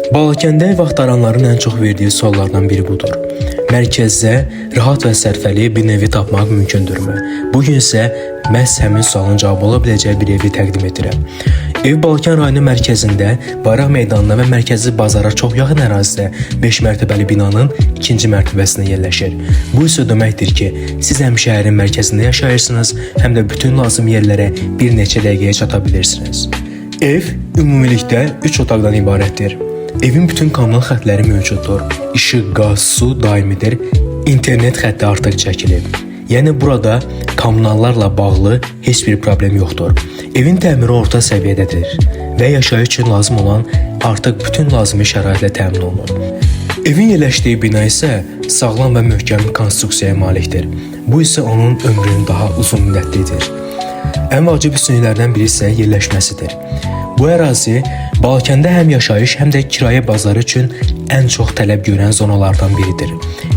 Balakəndə ev axtaranların ən çox verdiyi suallardan biri budur. Mərkəzdə rahat və sərfəli bir evi tapmaq mümkündürmü? Bugün isə məhz həmin sualın cavabı ola biləcəyi bir evi təqdim edirəm. Ev Balakən rayonu mərkəzində, Bayraq meydanına və mərkəzi bazara çox yaxın ərazidə 5 mərtəbəli binanın 2-ci mərtəbəsində yerləşir. Bu isə deməkdir ki, siz həm şəhərin mərkəzində yaşayırsınız, həm də bütün lazım yerlərə bir neçə dəqiqəyə çata bilirsiniz. Ev ümumilikdə 3 otaqdan ibarətdir. Evin bütün kommunal xətləri mövcuddur. İşıq, qaz, su daimidir. İnternet xətti artıq çəkilib. Yəni burada kommunallarla bağlı heç bir problem yoxdur. Evin təmiri orta səviyyədədir və yaşayış üçün lazım olan artıq bütün lazımi şəraitlə təmin olunur. Evin yerləşdiyi bina isə sağlam və möhkəm konstruksiyaya malikdir. Bu isə onun ömrünü daha uzun müddətlidir. Ən vacib üstünlüklərdən biri isə yerləşməsidir. Bu ərazi Balakəndə həm yaşayış, həm də kirayə bazarı üçün ən çox tələb görən zonalardan biridir.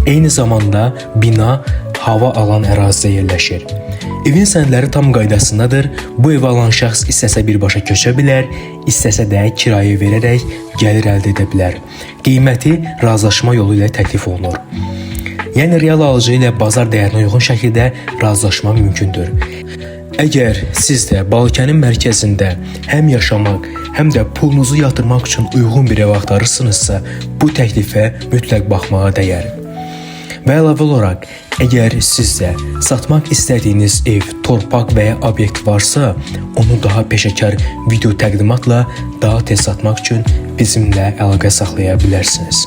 Eyni zamanda bina hava alan ərazidə yerləşir. Evin sənədləri tam qaydasındadır. Bu evi alan şəxs istəsə birbaşa köçə bilər, istəsə də kirayə verərək gəlir əldə edə bilər. Qiyməti razılaşma yolu ilə təklif olunur. Yəni real alıcı ilə bazar dəyərinə uyğun şəkildə razılaşma mümkündür. Əgər siz də Balakənin mərkəzində həm yaşamaq, həm də pulunuzu yatırmaq üçün uyğun bir ev axtarırsınızsa, bu təklifə mütləq baxmağa dəyər. Və əlavə olaraq, əgər sizdə satmaq istədiyiniz ev, torpaq və ya obyekt varsa, onu daha peşəkar video təqdimatla daha tez satmaq üçün bizimlə əlaqə saxlaya bilərsiniz.